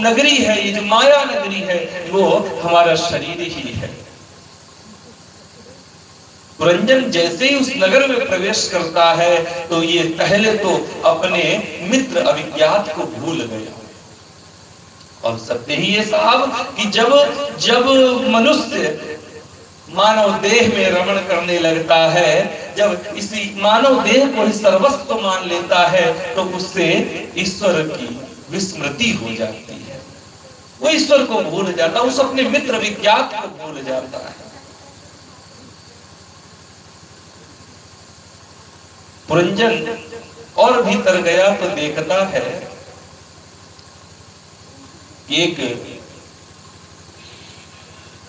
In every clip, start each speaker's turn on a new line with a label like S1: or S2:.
S1: नगरी है, ये जो माया नगरी है, वो हमारा शरीर ही है। पुरंजन जैसे ही उस नगर में प्रवेश करता है तो ये पहले तो अपने मित्र अभिज्ञात को भूल गया। और सत्य ही है साहब कि जब जब मनुष्य मानव देह में रमण करने लगता है, जब इसी मानव देह को ही सर्वस्व मान लेता है, तो उससे ईश्वर की विस्मृति हो जाती है। वो ईश्वर को भूल जाता है, उस अपने मित्र विज्ञात को भूल जाता है। पुरंजन और भीतर गया तो देखता है कि एक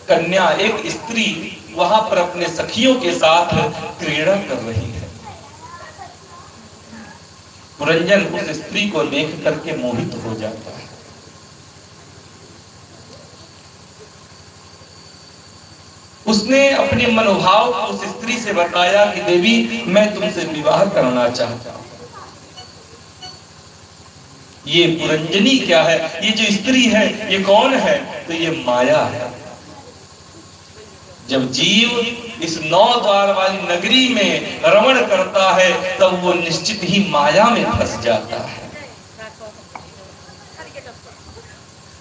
S1: कन्या, एक स्त्री वहां पर अपने सखियों के साथ क्रीड़ा कर रही है। पुरंजन उस स्त्री को देख करके मोहित हो जाता है। उसने अपने मनोभाव को उस स्त्री से बताया कि देवी, मैं तुमसे विवाह करना चाहता हूं। ये पुरंजनी क्या है? ये जो स्त्री है ये कौन है? तो ये माया है। जब जीव इस 9 द्वार वाली नगरी में रमण करता है तब वो निश्चित ही माया में फंस जाता है।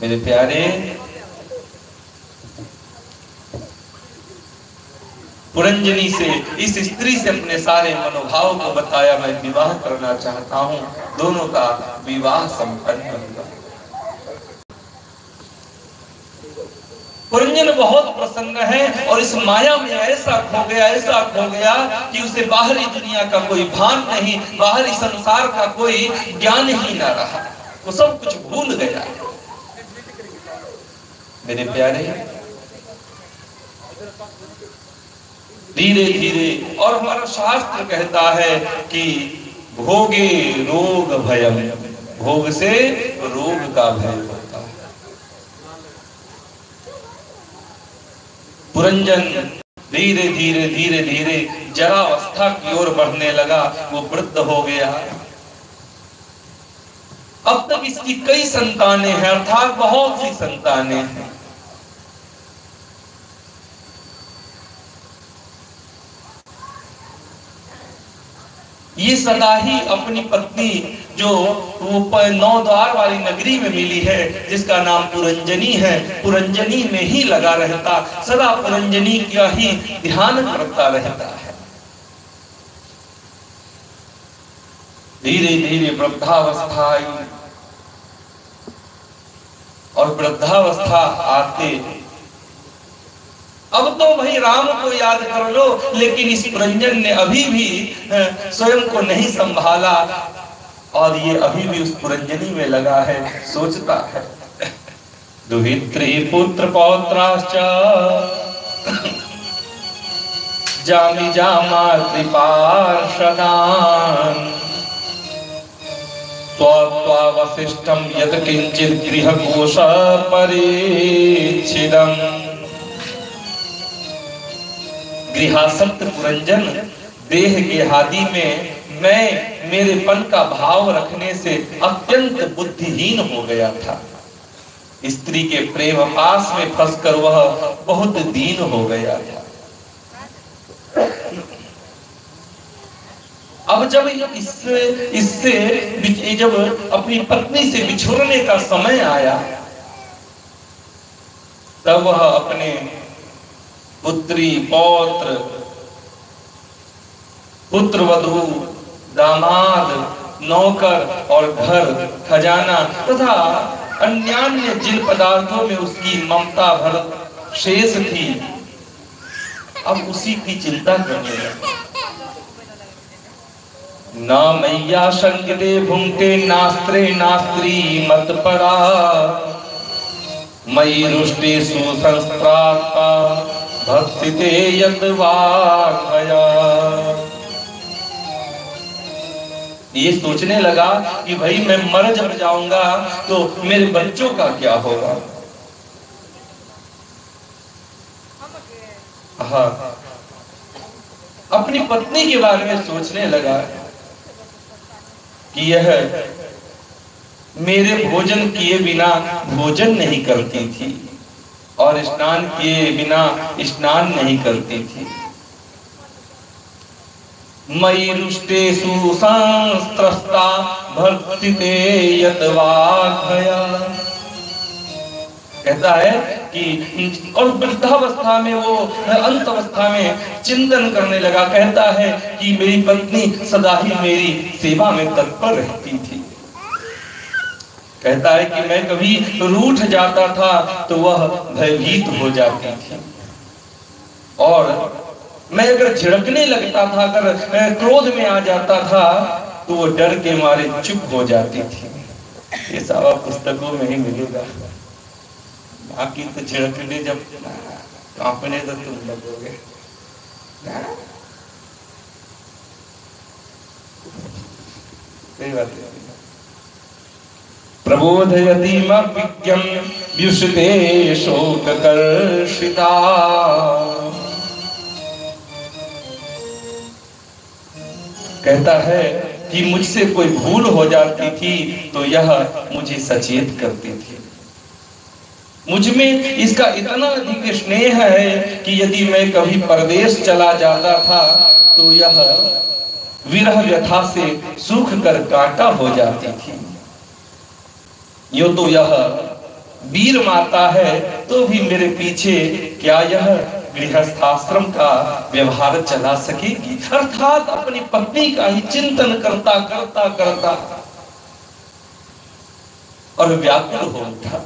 S1: मेरे प्यारे, पुरंजनी से, इस स्त्री से अपने सारे मनोभाव को बताया, मैं विवाह करना चाहता हूं। दोनों का विवाह संपन्न हुआ। पुरंजन बहुत प्रसन्न है और इस माया में ऐसा खो गया कि उसे बाहरी दुनिया का कोई भान नहीं, बाहरी संसार का कोई ज्ञान ही ना रहा। वो सब कुछ भूल गया। मेरे प्यारे, धीरे धीरे, और हमारा शास्त्र कहता है कि भोगे रोग भयम, भोग से रोग का भय होता है। पुरंजन धीरे धीरे धीरे धीरे जरावस्था की ओर बढ़ने लगा। वो वृद्ध हो गया। अब तक इसकी कई संतानें हैं, अर्थात बहुत सी संतानें हैं। ये सदा ही अपनी पत्नी, जो वो 9 द्वार वाली नगरी में मिली है, जिसका नाम पुरंजनी है, पुरंजनी में ही लगा रहता, सदा पुरंजनी का ही ध्यान करता रहता है। धीरे धीरे वृद्धावस्था आई और वृद्धावस्था आते अब तो भाई राम को याद कर लो, लेकिन इस पुरंजन ने अभी भी स्वयं को नहीं संभाला और ये अभी भी उस पुरंजनी में लगा है। सोचता है, दुहित्री पुत्र पौत्राश्च जामि जामातृ पार्षदान् त्वावशिष्टं यत् किंचित् गृहकोश परिच्छिदम्। गृहासक्त पुरंजन देह गेहादि में मैं मेरेपन का भाव रखने से अत्यंत बुद्धिहीन हो गया था। स्त्री के प्रेम पास में फंसकर वह बहुत दीन हो गया था। अब जब इससे जब अपनी पत्नी से बिछुड़ने का समय आया, तब वह अपने पुत्री, पौत्र, पुत्रवधू, दामाद, नौकर और घर, खजाना तथा अन्यान्य जिन पदार्थों में उसकी ममता भर शेष थी, अब उसी की चिंता करने लगा। ना मैया संगते भुंक्ते नास्त्रे नास्त्री मत परा, मयि रुष्टि सुसंस्त्राता भक्तिते यद्वाखया। ये सोचने लगा कि भाई मैं मर जब जाऊंगा तो मेरे बच्चों का क्या होगा। हाँ, अपनी पत्नी के बारे में सोचने लगा कि यह मेरे भोजन किए बिना भोजन नहीं करती थी और स्नान किए बिना स्नान नहीं करती थी। मयि रुष्टेषु संस्त्रस्ता भर्तिते यतवाघया। कहता है कि और वृद्धावस्था में वो अंत अवस्था में चिंतन करने लगा। कहता है कि मेरी पत्नी सदा ही मेरी सेवा में तत्पर रहती थी। कहता है कि मैं कभी रूठ जाता था तो वह भयभीत हो जाती थी और मैं अगर झिड़कने लगता था, अगर क्रोध में आ जाता था तो वो डर के मारे चुप हो जाती थी। ये सब पुस्तकों में ही मिलेगा। बाकी तो झिड़कने जब कांपने तो तुम लगोगे। सही बात है। प्रबोधयति मविज्ञं व्युषते शोककर्षिता। कहता है कि मुझसे कोई भूल हो जाती थी तो यह मुझे सचेत करती थी। मुझ में इसका इतना अधिक स्नेह है कि यदि मैं कभी परदेश चला जाता था तो यह विरह व्यथा से सूख कर कांटा हो जाती थी। यो तो यह वीर माता है तो भी मेरे पीछे क्या यह गृहस्थाश्रम का व्यवहार चला सकेगी। अर्थात अपनी पत्नी का ही चिंतन करता करता करता और व्याकुल हो उठा।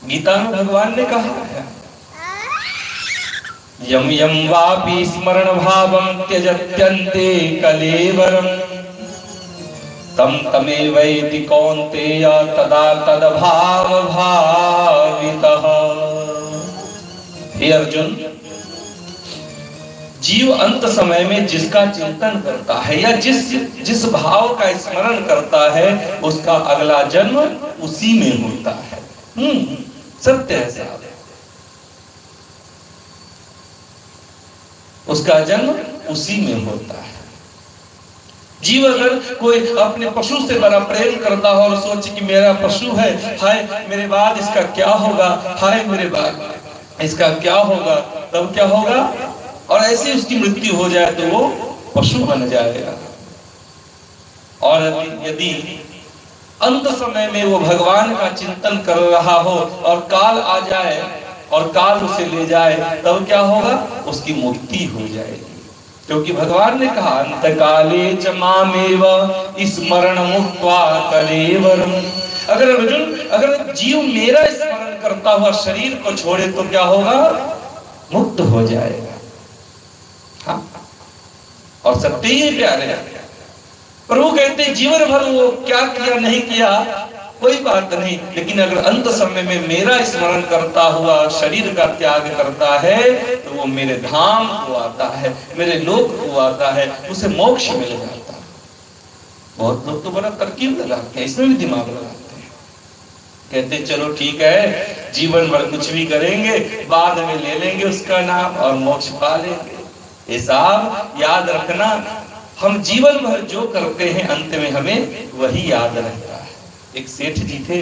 S1: गीता में भगवान ने कहा है, यम यम वापि स्मरण भावं त्यजत्यन्ते कलेवरम तम तमेवैति कौन्तेय तदा तद्भाव भावितः। हे अर्जुन, जीव अंत समय में जिसका चिंतन करता है या जिस भाव का स्मरण करता है उसका अगला जन्म उसी में होता है। सत्य है साहब। उसका जन्म उसी में होता है। जीव अगर कोई अपने पशु से बड़ा प्रेम करता हो और सोचे कि मेरा पशु है, हाय मेरे बाद इसका क्या होगा, हाय मेरे बाद इसका क्या होगा, तब क्या होगा, और ऐसे उसकी मृत्यु हो जाए तो वो पशु बन जाएगा। और यदि अंत समय में वो भगवान का चिंतन कर रहा हो और काल आ जाए और काल उसे ले जाए तब क्या होगा, उसकी मुक्ति हो जाएगी। क्योंकि भगवान ने कहा अंत काले च मामेव स्मरण मुक्त्वा कलेवरम। अगर अर्जुन, अगर जीव मेरा स्मरण करता हुआ शरीर को छोड़े तो क्या होगा, मुक्त हो जाएगा। हाँ, और सत्य ही प्यारे हैं। प्रभु कहते जीवन भर वो क्या किया नहीं किया कोई बात नहीं, लेकिन अगर अंत समय में मेरा स्मरण करता हुआ शरीर का त्याग करता है तो वो मेरे धाम को आता है, मेरे लोक को आता है, उसे मोक्ष मिल जाता है। बहुत लोग तो बड़ा तरकीब लगाते हैं, इसमें भी दिमाग लगाते हैं। कहते चलो ठीक है, जीवन भर कुछ भी करेंगे, बाद में ले लेंगे उसका नाम और मोक्ष पा लेंगे। ये साहब याद रखना, हम जीवन भर जो करते हैं अंत में हमें वही याद रहता है। एक सेठ जी थे,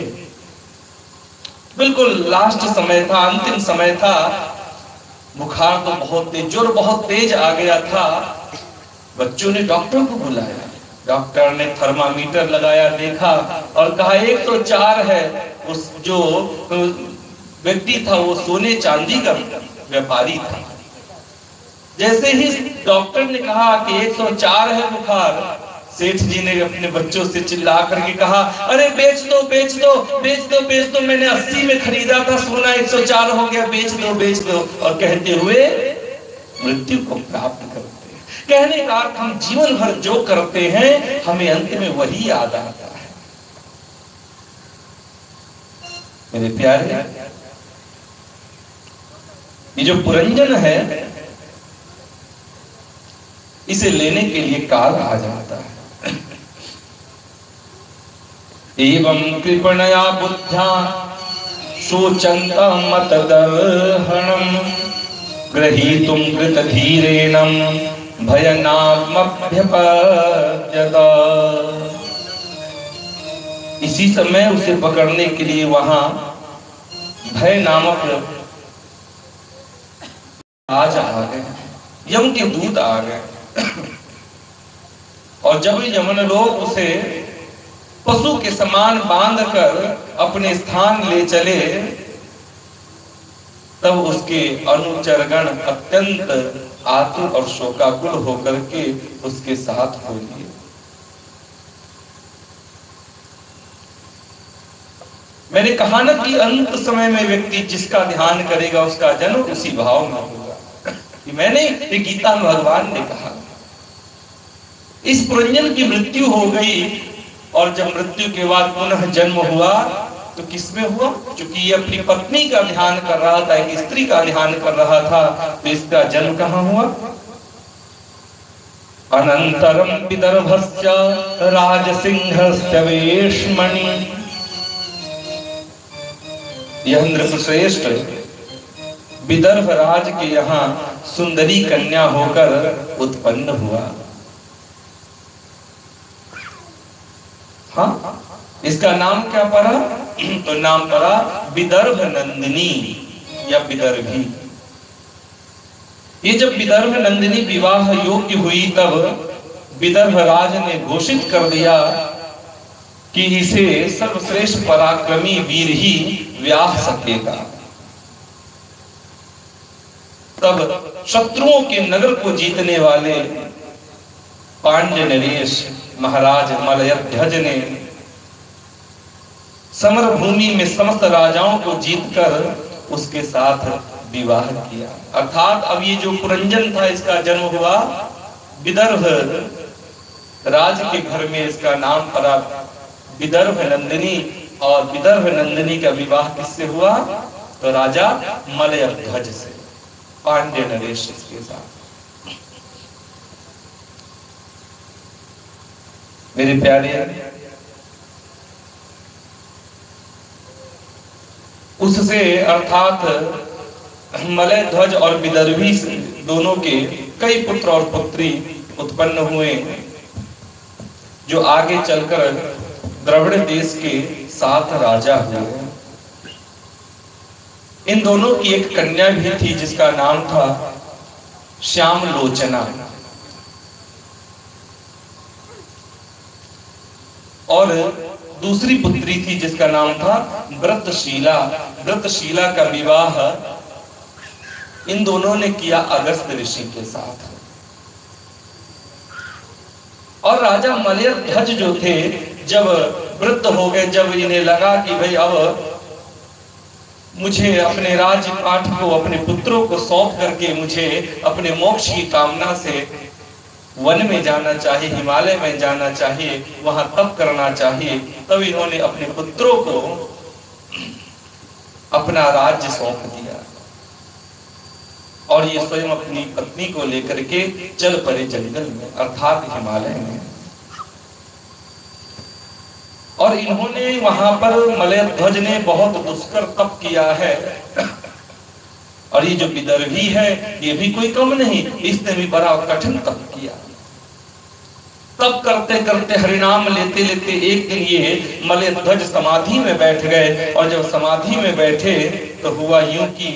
S1: बिल्कुल लास्ट समय था, अंतिम समय था, बुखार तो बहुत तेज, जोर बहुत तेज आ गया था। बच्चों ने डॉक्टर को बुलाया, डॉक्टर ने थर्मामीटर लगाया, देखा और कहा 104 है। उस जो व्यक्ति था वो सोने चांदी का व्यापारी था। जैसे ही डॉक्टर ने कहा कि 104 है बुखार, सेठ जी ने अपने बच्चों से चिल्ला करके कहा, अरे बेच दो बेच दो बेच दो बेच दो, मैंने 80 में खरीदा था सोना, 104 हो गया, बेच दो बेच दो। और कहते हुए मृत्यु को प्राप्त करते हैं। कहने का अर्थ हम जीवन भर जो करते हैं हमें अंत में वही याद आता है। मेरे प्यारे, ये जो पुरंजन है इसे लेने के लिए काल आ जाता है। एवं कृपणया बुद्ध्या शोचन्तं मतदर्हणं ग्रहीतुं कृतधीरेणं भयनात्मभ्यपद्यत। इसी समय उसे पकड़ने के लिए वहां भय नामक राज आ गए, यम के दूत आ गए। और जब यमन लोग उसे पशु के समान बांधकर अपने स्थान ले चले, तब उसके अनुचरगण अत्यंत आतुर और शोकाकुल होकर के उसके साथ हो लिए। मैंने कहा ना कि अंत समय में व्यक्ति जिसका ध्यान करेगा उसका जन्म उसी भाव में होगा। मैंने गीता में भगवान ने कहा इस पुरंजन की मृत्यु हो गई, और जब मृत्यु के बाद पुनः जन्म हुआ तो किसमें हुआ? क्योंकि ये अपनी पत्नी का ध्यान कर रहा था, एक स्त्री का ध्यान कर रहा था, तो इसका जन्म कहाँ हुआ? अनंतरम विदर्भस्य राजसिंहस्य वेश्मणि, यह नृपश्रेष्ठ विदर्भ राज के यहाँ सुंदरी कन्या होकर उत्पन्न हुआ। हाँ, इसका नाम क्या पड़ा? तो नाम पड़ा विदर्भ नंदिनी या विदर्भी। ये जब विदर्भ नंदिनी विवाह योग्य हुई, तब विदर्भ राज ने घोषित कर दिया कि इसे सर्वश्रेष्ठ पराक्रमी वीर ही ब्याह सकेगा। तब शत्रुओं के नगर को जीतने वाले पांड्य नरेश महाराज मलयध्वज ने समर भूमि में समस्त राजाओं को जीतकर उसके साथ विवाह किया। अर्थात अब ये जो पुरंजन था इसका जन्म हुआ विदर्भ राज के घर में, इसका नाम पड़ा विदर्भ नंदिनी। और विदर्भ नंदिनी का विवाह किससे हुआ? तो राजा मलयध्वज से, पांड्य नरेश के साथ। मेरे प्यारे, उससे अर्थात मलयध्वज और विदर्भी दोनों के कई पुत्र और पुत्री उत्पन्न हुए, जो आगे चलकर द्रविड़ देश के 7 राजा हुए। इन दोनों की एक कन्या भी थी जिसका नाम था श्यामलोचना, और दूसरी पुत्री थी जिसका नाम था व्रतशीला। व्रतशीला का विवाह इन दोनों ने किया अगस्त ऋषि के साथ। और राजा मलयध्वज जो थे, जब वृद्ध हो गए, जब इन्हें लगा कि भाई अब मुझे अपने राज्य पाठ को, अपने पुत्रों को सौंप करके मुझे अपने मोक्ष की कामना से वन में जाना चाहिए, हिमालय में जाना चाहिए, वहां तप करना चाहिए, तब इन्होंने अपने पुत्रों को अपना राज्य सौंप दिया और ये स्वयं अपनी पत्नी को लेकर के चल पड़े जंगल में, अर्थात हिमालय में। और इन्होंने वहां पर मलयध्वज ने बहुत दुष्कर तप किया है। और ये जो विदर्भी है ये भी कोई कम नहीं, इसने भी बड़ा कठिन तप किया। तप करते करते, हरिनाम लेते लेते एक दिन ये मलयध्वज समाधि में बैठ गए। और जब समाधि में बैठे तो हुआ यूं कि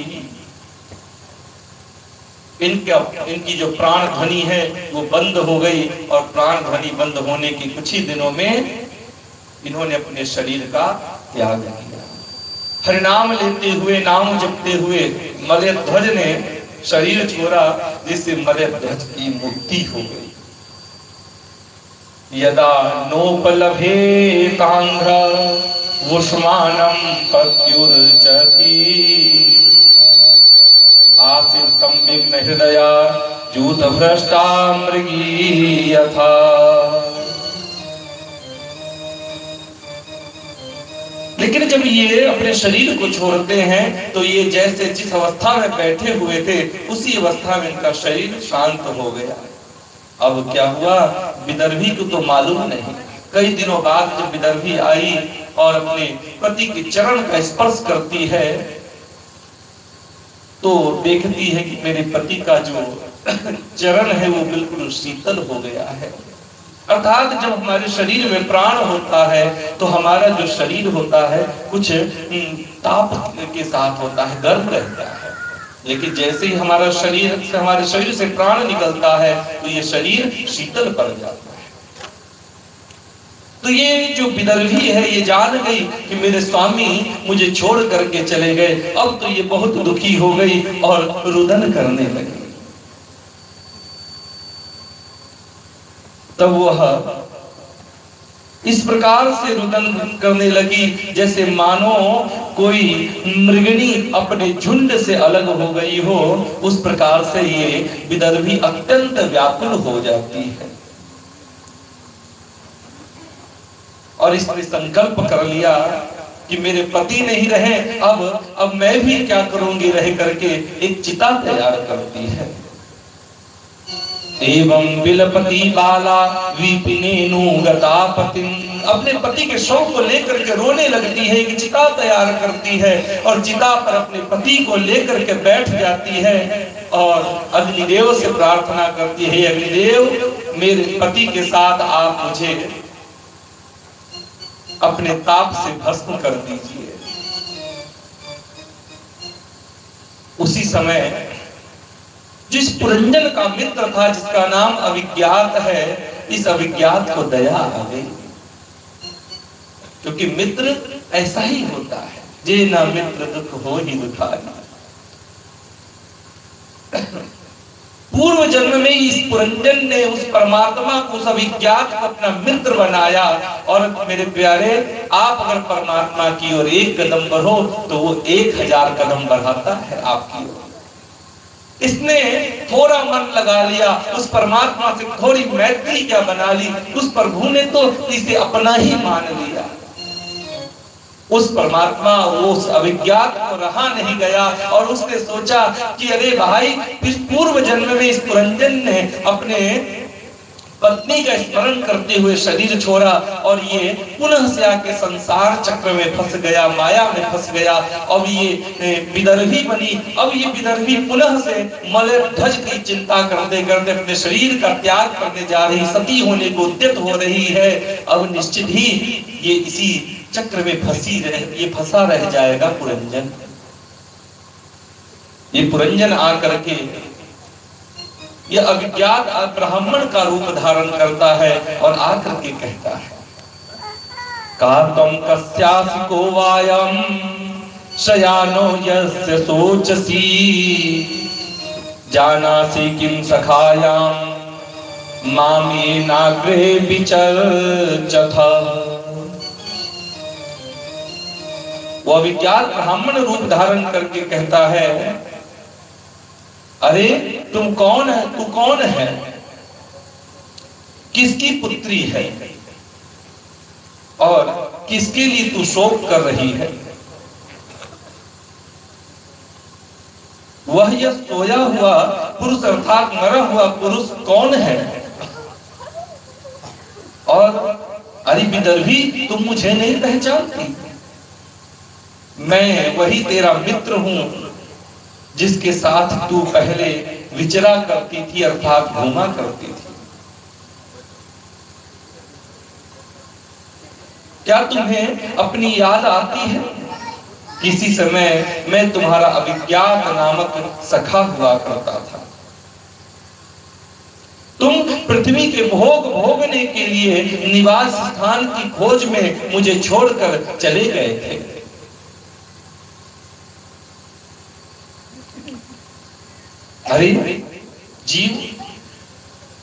S1: इनकी जो प्राण ध्वनि है वो बंद हो गई। और प्राण ध्वनि बंद होने के कुछ ही दिनों में इन्होंने अपने शरीर का त्याग किया। हरिनाम लेते हुए, नाम जपते हुए मलयध्वज ने शरीर छोड़ा, जिससे मलयध्वज की मुक्ति हो गई। यदा नोपलभे कांघ्र वुष्मानम पत्युर्चति आसित संविघ्न हृदया जूत भ्रष्टा मृगी यथा। लेकिन जब ये अपने शरीर को छोड़ते हैं तो ये जैसे जिस अवस्था में बैठे हुए थे उसी अवस्था में इनका शरीर शांत हो गया। अब क्या हुआ, विदर्भी को तो मालूम नहीं। कई दिनों बाद जब विदर्भी आई और अपने पति के चरण का स्पर्श करती है तो देखती है कि मेरे पति का जो चरण है वो बिल्कुल शीतल हो गया है। अर्थात जब हमारे शरीर में प्राण होता है तो हमारा जो शरीर होता है कुछ ताप के साथ होता है, गर्म रहता है। लेकिन जैसे ही हमारे शरीर से प्राण निकलता है तो ये शरीर शीतल पड़ जाता है। तो ये जो विदर्भी है ये जान गई कि मेरे स्वामी मुझे छोड़ करके चले गए। अब तो ये बहुत दुखी हो गई और रुदन करने लगी। तब वह इस प्रकार से रुदन करने लगी जैसे मानो कोई मृगनी अपने झुंड से अलग हो गई हो। उस प्रकार से ये विदर्भी अत्यंत व्याकुल हो जाती है और इसने संकल्प कर लिया कि मेरे पति नहीं रहे, अब मैं भी क्या करूंगी रह करके। एक चिता तैयार करती है। एवं विलपति बाला विपिनेनु गतापतिं, अपने पति के शव को लेकर के रोने लगती है। एक चिता तैयार करती है और चिता पर अपने पति को लेकर के बैठ जाती है और अग्निदेव से प्रार्थना करती है, अग्निदेव मेरे पति के साथ आप मुझे अपने ताप से भस्म कर दीजिए। उसी समय जिस पुरंजन का मित्र था जिसका नाम अविज्ञात है, इस अविज्ञात को दया आ गई, क्योंकि मित्र ऐसा ही होता है, जे ना मित्र दुख हो ही दुखारी। पूर्व जन्म में इस पुरंजन ने उस परमात्मा को, उस अविज्ञात को अपना मित्र बनाया। और मेरे प्यारे, आप अगर परमात्मा की ओर एक कदम बढ़ो तो वो 1000 कदम बढ़ाता है आपकी ओर। इसने थोड़ा मन लगा लिया, उस परमात्मा से थोड़ी मैत्री क्या बना ली, उस प्रभु ने तो इसे अपना ही मान लिया। उस परमात्मा उस अविज्ञात को रहा नहीं गया और उसने सोचा कि अरे भाई, इस पूर्व जन्म में इस पुरंजन ने अपने पत्नी का स्मरण करते हुए शरीर छोड़ा और ये पुनः से आके संसार चक्र में फंस गया, माया में फंस गया। अब ये विदर्भी बनी। अब ये विदर्भी पुनः से मले ध्वज की चिंता करते करते अपने शरीर का त्याग करने जा रही, सती होने को उद्यत हो रही है। अब निश्चित ही ये इसी चक्र में फंसा रह जाएगा पुरंजन। ये पुरंजन आकर के यह अविज्ञात ब्राह्मण का रूप धारण करता है और आकर के कहता है, कातम कस्यासि को वायम शयानो यस्य सोचसी जानासि किम सखायाम मामे नाग्रे विचर्चथ। वो अविज्ञात ब्राह्मण रूप धारण करके कहता है, अरे तुम कौन है, तू कौन है, किसकी पुत्री है और किसके लिए तू शोक कर रही है। वह यह सोया हुआ पुरुष अर्थात मरा हुआ पुरुष कौन है। और अरे विदर्भी, तुम मुझे नहीं पहचानती, मैं वही तेरा मित्र हूं जिसके साथ तू पहले विचरा करती थी अर्थात घूमा करती थी। क्या तुम्हें अपनी याद आती है? किसी समय मैं तुम्हारा अविज्ञात नामक सखा हुआ करता था। तुम पृथ्वी के भोग भोगने के लिए निवास स्थान की खोज में मुझे छोड़कर चले गए थे। अरे जीव,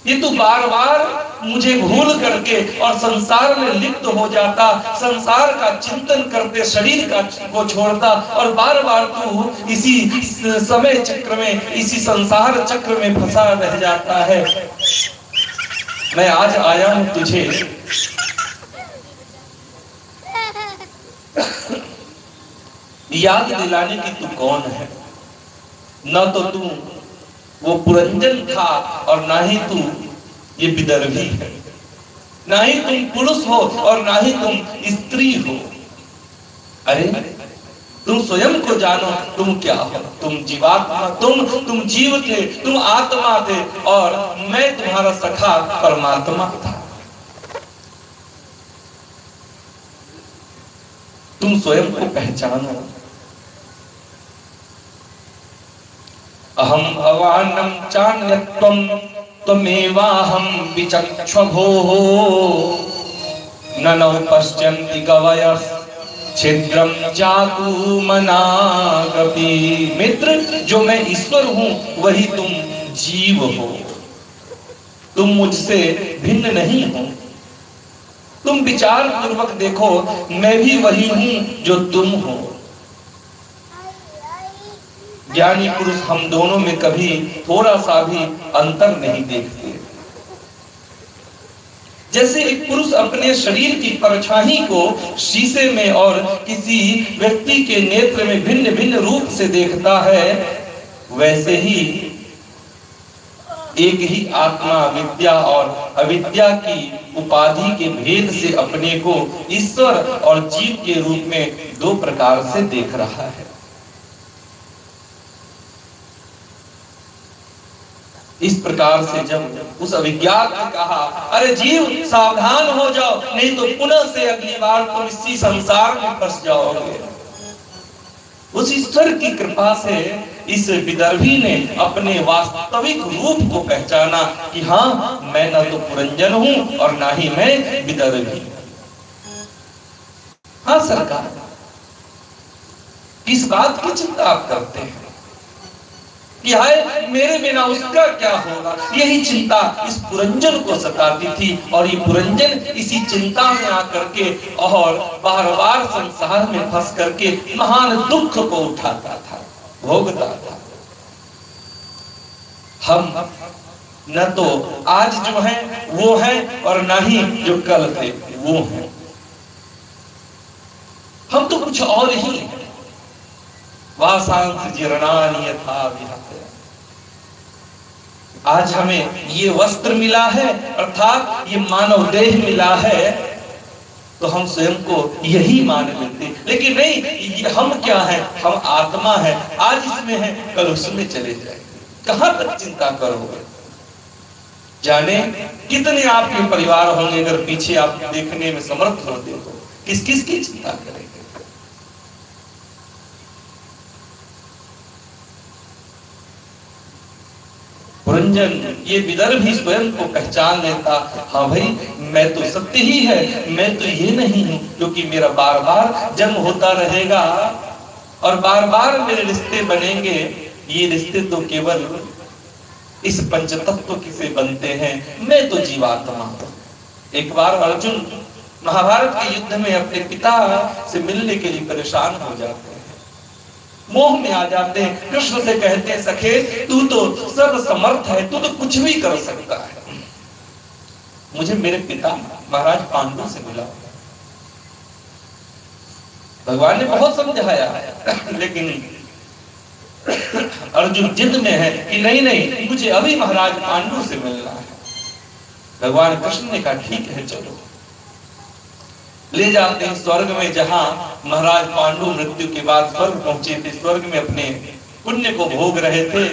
S1: ये तो बार बार मुझे भूल करके और संसार में लिप्त हो जाता, संसार का चिंतन करते शरीर को छोड़ता और बार बार तू इसी समय चक्र में, इसी संसार चक्र में फंसा रह जाता है। मैं आज आया हूं तुझे याद दिलाने की तू कौन है। न तो तू वो पुरंजन था और ना ही तू ये विदर्भी है, ना ही तुम पुरुष हो और ना ही तुम स्त्री हो। अरे तुम स्वयं को जानो, तुम क्या हो। तुम जीवात्मा, तुम जीव थे, तुम आत्मा थे और मैं तुम्हारा सखा परमात्मा था। तुम स्वयं को पहचानो। अहम भवानम चान्यत्वम त्वमेवाहम विचक्षभो ननौ पश्यन्ति गवयः छिद्रम चाकू मनागपि। मित्र, जो मैं ईश्वर हूं वही तुम जीव हो। तुम मुझसे भिन्न नहीं हो। तुम विचार पूर्वक देखो, मैं भी वही हूं जो तुम हो। ज्ञानी पुरुष हम दोनों में कभी थोड़ा सा भी अंतर नहीं देखते। जैसे एक पुरुष अपने शरीर की परछाई को शीशे में और किसी व्यक्ति के नेत्र में भिन्न भिन्न रूप से देखता है, वैसे ही एक ही आत्मा विद्या और अविद्या की उपाधि के भेद से अपने को ईश्वर और जीव के रूप में दो प्रकार से देख रहा है। इस प्रकार से जब उस अविज्ञात ने कहा, अरे जीव सावधान हो जाओ, नहीं तो पुनः से अगली बार तुम इसी संसार में फंस जाओगे। उस ईश्वर की कृपा से इस विदर्भी ने अपने वास्तविक रूप को पहचाना कि हाँ, मैं ना तो पुरंजन हूं और ना ही मैं विदर्भी। हाँ सरकार, किस बात की चिंता आप करते हैं कि हाय मेरे बिना उसका क्या होगा? यही चिंता इस पुरंजन को सताती थी और ये पुरंजन इसी चिंता में आकर के और बार बार संसार में फंस करके महान दुख को उठाता था, भोगता था। हम न तो आज जो है वो है और न ही जो कल थे वो है। हम तो कुछ और ही हैं। वासांस जीर्णानि यथा विहते। आज हमें ये वस्त्र मिला है, अर्थात ये मानव देह मिला है, तो हम स्वयं को यही मान लेते। लेकिन नहीं, ये हम क्या है? हम आत्मा है। आज इसमें है, कल उसमें चले जाएंगे। कहां तक चिंता करोगे? जाने कितने आपके परिवार होंगे अगर पीछे आप देखने में समर्थ होते हो, किस किस की चिंता करेंगे? पुरंजन ये विदर्भी स्वयं को पहचान लेता, हाँ भाई मैं तो सत्य ही है, मैं तो ये नहीं हूं, क्योंकि मेरा बार बार जन्म होता रहेगा और बार बार मेरे रिश्ते बनेंगे। ये रिश्ते तो केवल इस पंचतत्व से बनते हैं। मैं तो जीवात्मा हूं। एक बार अर्जुन महाभारत के युद्ध में अपने पिता से मिलने के लिए परेशान हो जाते हैं, मोह में आ जाते हैं। कृष्ण से कहते हैं, सखे तू तो सर्व समर्थ है, तू तो कुछ भी कर सकता है, मुझे मेरे पिता महाराज पांडु से मिला। भगवान ने बहुत समझाया लेकिन अर्जुन जिद में है कि नहीं नहीं, मुझे अभी महाराज पांडु से मिलना है। भगवान कृष्ण ने कहा ठीक है चलो। ले जाते हैं स्वर्ग में, जहां महाराज पांडु मृत्यु के बाद स्वर्ग पहुंचे थे, स्वर्ग में अपने पुण्य को भोग रहे थे।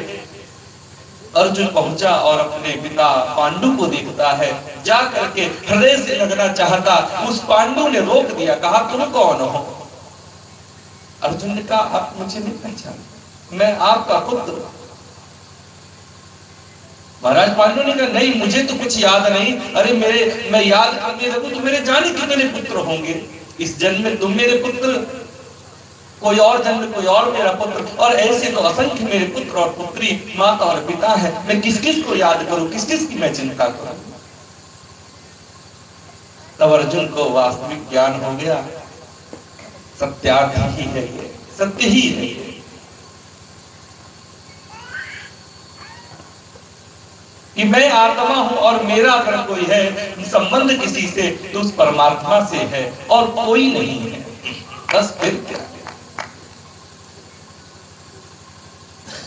S1: अर्जुन पहुंचा और अपने पिता पांडु को देखता है, जा करके हृदय से लगना चाहता, उस पांडु ने रोक दिया, कहा तुम कौन हो? अर्जुन ने कहा आप मुझे नहीं पहचानते, मैं आपका पुत्र। महाराज पांडु ने कहा नहीं, मुझे तो कुछ याद नहीं। अरे मैं याद करने लगूं तो मेरे जाने कितने पुत्र होंगे। इस जन्म में तुम मेरे पुत्र, कोई और जन्म कोई और मेरा पुत्र, और ऐसे तो असंख्य मेरे पुत्र और पुत्री, माता और पिता है। मैं किस किस को याद करूं, किस किस की मैं चिंता करूं? तब अर्जुन को वास्तविक ज्ञान हो गया, सत्यार्थ ही है ये, सत्य ही है ये। कि मैं आत्मा हूं और मेरा अगर कोई है संबंध किसी से तो उस परमात्मा से है और कोई नहीं है। बस फिर क्या?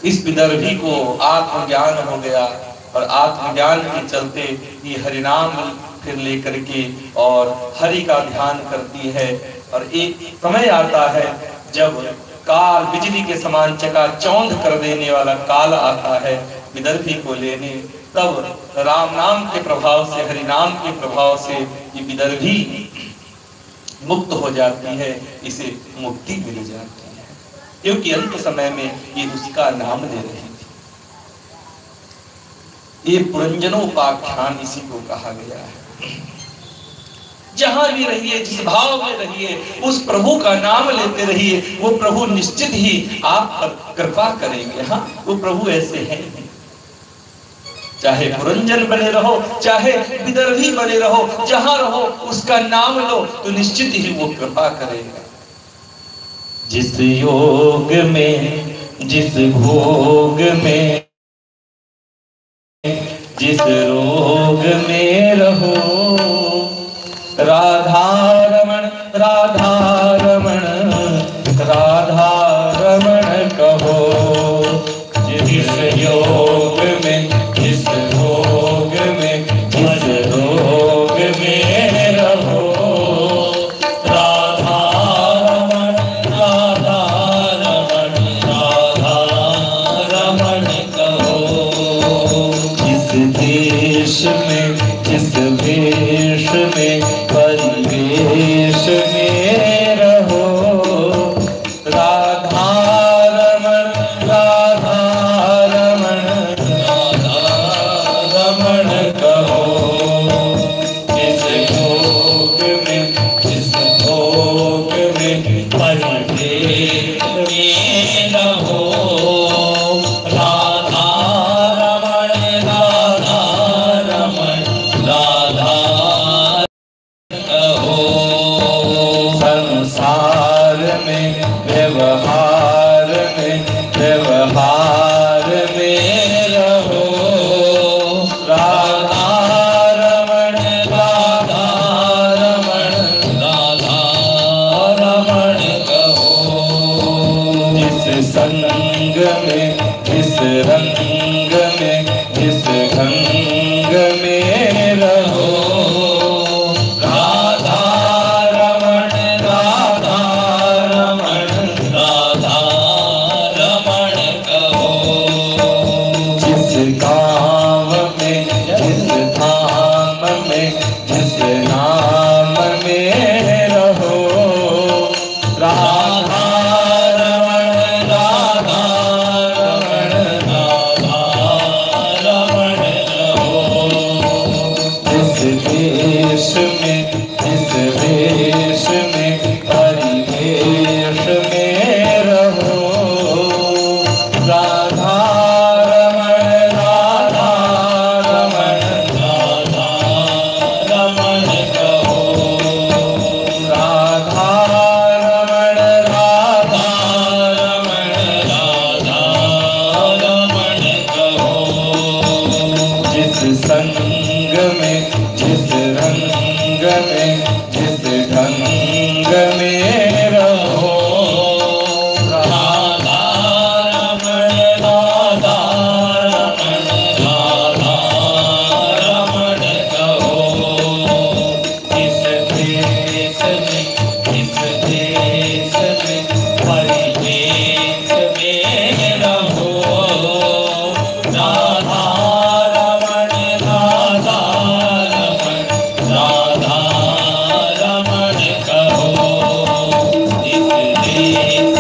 S1: इस विदर्भी को आत्मज्ञान हो गया और आत्मज्ञान के चलते ये हरिनाम फिर लेकर के और हरि का ध्यान करती है। और एक समय आता है जब काल बिजली के समान चकाचौंध कर देने वाला काल आता है विदर्भी को लेने। तब राम नाम के प्रभाव से, हरि नाम के प्रभाव से ये विदर्भी मुक्त हो जाती है, इसे मुक्ति मिल जाती है, क्योंकि अंत समय में ये उसका नाम ले रही थी। ये पुरंजनोपाख्यान इसी को कहा गया है। जहां भी रहिए, जिस भाव में रहिए, उस प्रभु का नाम लेते रहिए, वो प्रभु निश्चित ही आप पर कृपा करेंगे। हाँ, वो प्रभु ऐसे हैं, चाहे पुरंजन बने रहो, चाहे विदर्भी बने रहो, जहां रहो उसका नाम लो तो निश्चित ही वो कृपा करेगा। जिस योग में, जिस भोग में, जिस रोग में रहो, राधा रमण, राधा रमण, राधा रमण कहो। जिस योग में, जिस भोग में, जिस रोग में रहो, राधा रमण, राधा रमण, राधा रमण कहो। जिस देश में, जिस भेष में, परिवेश में रहो, राधा रमण, राधा रमण, राधा रमण कहो। जिस भोग में, जिस भोग में, परिवेश में रहो, राधा रमण, राधा रमण, राधा कहो। संसार में, व्यवहार में, व्यवहार में रहो, राधा रमण, राधा रमण, राधा रमण कहो। जिस संग में, जिस रंग में, जिस ढंग में रहो, राधा रमण, राधा रमण, राधा रमण कहो। जिस गाँव में, जिस धाम में, जिस नाम में रहो, राधा रमण, राधा रमण, राधा रमण कहो। जिस देश में, जिस देश में, परिवेश में रहो, राधा रमण, राधा रमण, राधा रमण कहो। राधा रमण, राधा रमण, राधा रमण कहो। जिस संग में, जिस रंग में, जिस ढंग में रहो, राधा रमण, राधा रमण, राधा रमण कहो। जिस देश में, जिस देश में, परिवेश में रहो, राधा रमण, राधा रमण, राधा रमण कहो। जिस देश